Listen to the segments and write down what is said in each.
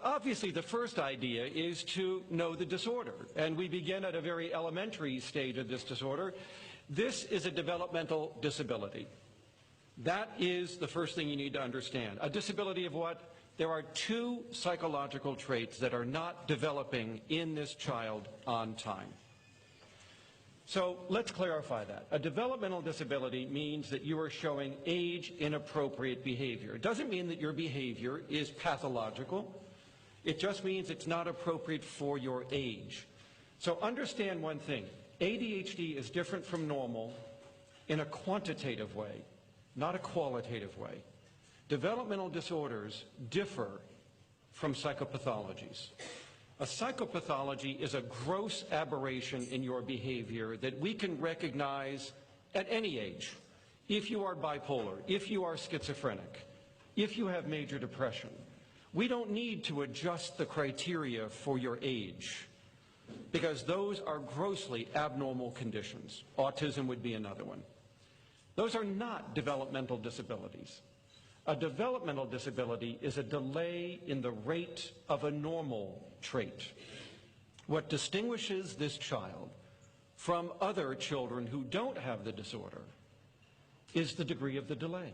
Obviously, the first idea is to know the disorder, and we begin at a very elementary stage of this disorder. This is a developmental disability. That is the first thing you need to understand. A disability of what? There are two psychological traits that are not developing in this child on time. So let's clarify that. A developmental disability means that you are showing age-inappropriate behavior. It doesn't mean that your behavior is pathological. It just means it's not appropriate for your age. So understand one thing. ADHD is different from normal in a quantitative way, not a qualitative way. Developmental disorders differ from psychopathologies. A psychopathology is a gross aberration in your behavior that we can recognize at any age. If you are bipolar, if you are schizophrenic, if you have major depression, we don't need to adjust the criteria for your age because those are grossly abnormal conditions. Autism would be another one. Those are not developmental disabilities. A developmental disability is a delay in the rate of a normal trait. What distinguishes this child from other children who don't have the disorder is the degree of the delay.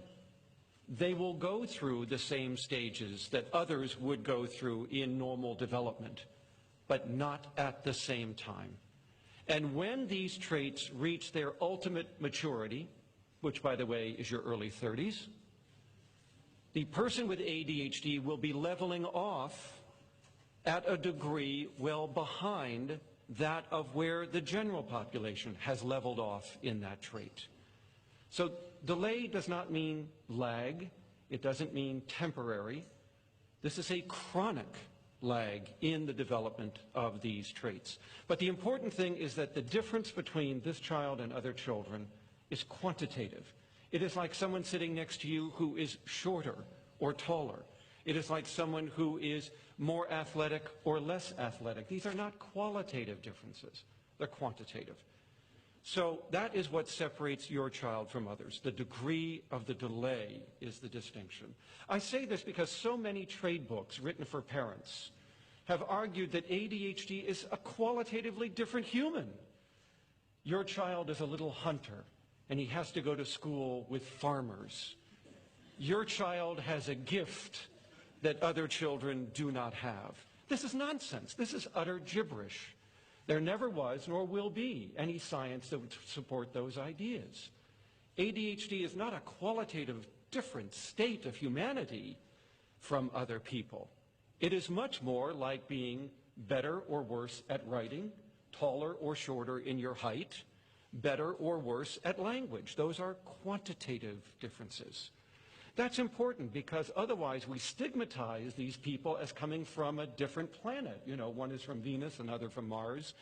They will go through the same stages that others would go through in normal development, but not at the same time. And when these traits reach their ultimate maturity, which by the way is your early 30s, the person with ADHD will be leveling off at a degree well behind that of where the general population has leveled off in that trait. So delay does not mean lag. It doesn't mean temporary. This is a chronic lag in the development of these traits. But the important thing is that the difference between this child and other children is quantitative. It is like someone sitting next to you who is shorter or taller. It is like someone who is more athletic or less athletic. These are not qualitative differences. They're quantitative. So that is what separates your child from others. The degree of the delay is the distinction. I say this because so many trade books written for parents have argued that ADHD is a qualitatively different human. Your child is a little hunter, and he has to go to school with farmers. Your child has a gift that other children do not have. This is nonsense. This is utter gibberish. There never was nor will be any science that would support those ideas. ADHD is not a qualitative different state of humanity from other people. It is much more like being better or worse at writing, taller or shorter in your height, better or worse at language. Those are quantitative differences. That's important because otherwise we stigmatize these people as coming from a different planet. You know, one is from Venus, another from Mars,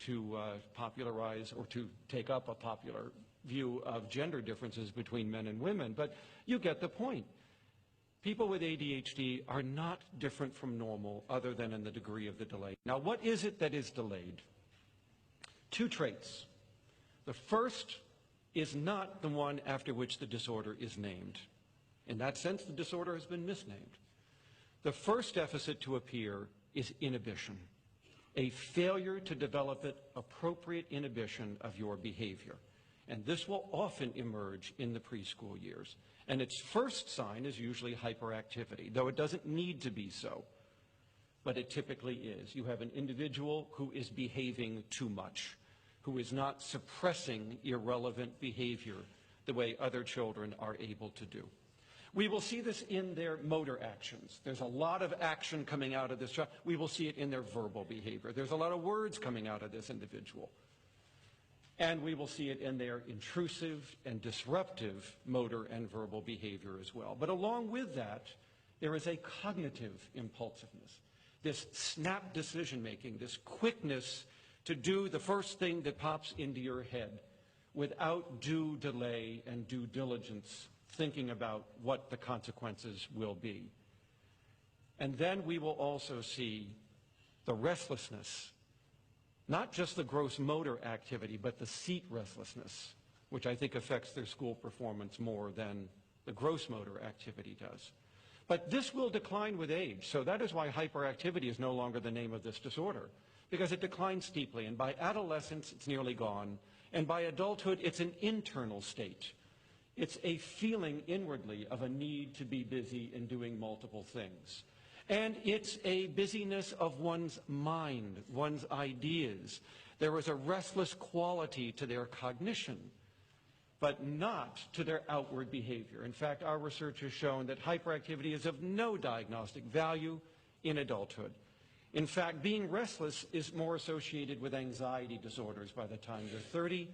to popularize or to take up a popular view of gender differences between men and women. But you get the point. People with ADHD are not different from normal other than in the degree of the delay. Now, what is it that is delayed? Two traits. The first is not the one after which the disorder is named. In that sense, the disorder has been misnamed. The first deficit to appear is inhibition, a failure to develop appropriate inhibition of your behavior. And this will often emerge in the preschool years. And its first sign is usually hyperactivity, though it doesn't need to be so. But it typically is. You have an individual who is behaving too much, who is not suppressing irrelevant behavior the way other children are able to do. We will see this in their motor actions. There's a lot of action coming out of this child. We will see it in their verbal behavior. There's a lot of words coming out of this individual. And we will see it in their intrusive and disruptive motor and verbal behavior as well. But along with that, there is a cognitive impulsiveness, this snap decision-making, this quickness to do the first thing that pops into your head without due delay and due diligence, thinking about what the consequences will be. And then we will also see the restlessness, not just the gross motor activity, but the seat restlessness, which I think affects their school performance more than the gross motor activity does. But this will decline with age, so that is why hyperactivity is no longer the name of this disorder, because it declines steeply, and by adolescence it's nearly gone, and by adulthood it's an internal state. It's a feeling inwardly of a need to be busy in doing multiple things. And it's a busyness of one's mind, one's ideas. There is a restless quality to their cognition, but not to their outward behavior. In fact, our research has shown that hyperactivity is of no diagnostic value in adulthood. In fact, being restless is more associated with anxiety disorders by the time you're 30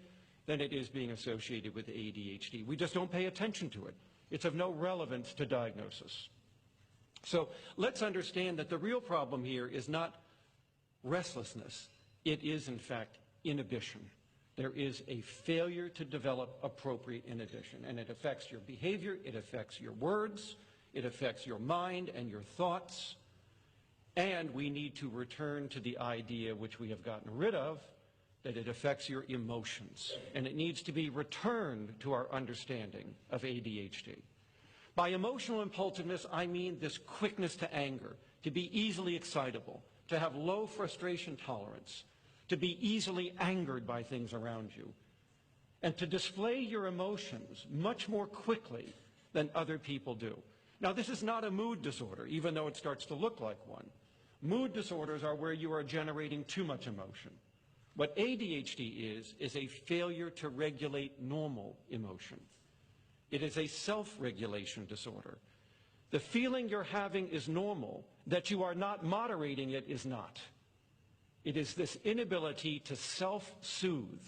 than it is being associated with ADHD. We just don't pay attention to it. It's of no relevance to diagnosis. So let's understand that the real problem here is not restlessness. It is, in fact, inhibition. There is a failure to develop appropriate inhibition, and it affects your behavior, it affects your words, it affects your mind and your thoughts, and we need to return to the idea which we have gotten rid of, that it affects your emotions, and it needs to be returned to our understanding of ADHD. By emotional impulsiveness, I mean this quickness to anger, to be easily excitable, to have low frustration tolerance, to be easily angered by things around you, and to display your emotions much more quickly than other people do. Now, this is not a mood disorder, even though it starts to look like one. Mood disorders are where you are generating too much emotion. What ADHD is a failure to regulate normal emotion. It is a self-regulation disorder. The feeling you're having is normal. That you are not moderating it is not. It is this inability to self-soothe,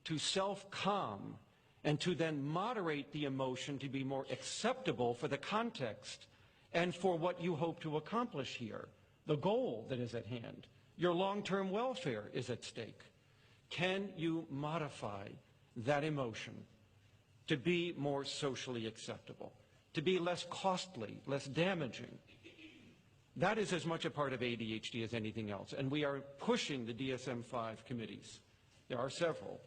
to self-calm, and to then moderate the emotion to be more acceptable for the context and for what you hope to accomplish here, the goal that is at hand. Your long-term welfare is at stake. Can you modify that emotion to be more socially acceptable, to be less costly, less damaging? That is as much a part of ADHD as anything else, and we are pushing the DSM-5 committees, there are several,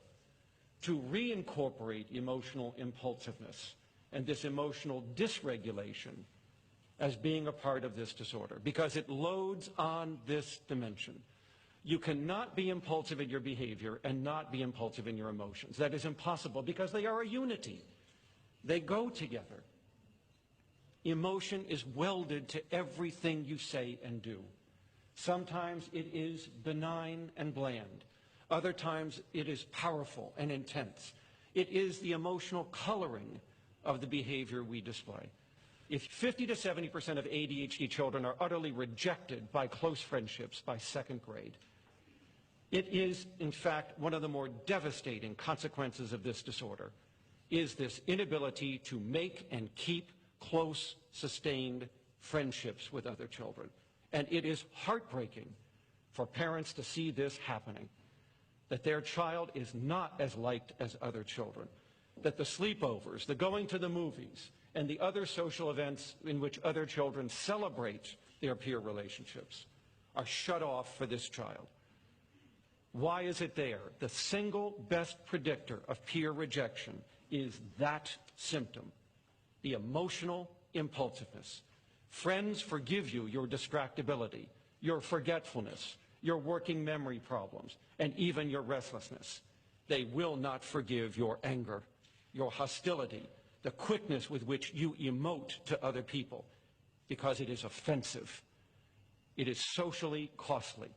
to reincorporate emotional impulsiveness and this emotional dysregulation as being a part of this disorder, because it loads on this dimension. You cannot be impulsive in your behavior and not be impulsive in your emotions. That is impossible because they are a unity. They go together. Emotion is welded to everything you say and do. Sometimes it is benign and bland. Other times it is powerful and intense. It is the emotional coloring of the behavior we display. If 50 to 70% of ADHD children are utterly rejected by close friendships by second grade, it is, in fact, one of the more devastating consequences of this disorder, is this inability to make and keep close, sustained friendships with other children. And it is heartbreaking for parents to see this happening, that their child is not as liked as other children, that the sleepovers, the going to the movies, and the other social events in which other children celebrate their peer relationships are shut off for this child. Why is it there? The single best predictor of peer rejection is that symptom, the emotional impulsiveness. Friends forgive you your distractibility, your forgetfulness, your working memory problems, and even your restlessness. They will not forgive your anger, your hostility, the quickness with which you emote to other people, because it is offensive. It is socially costly.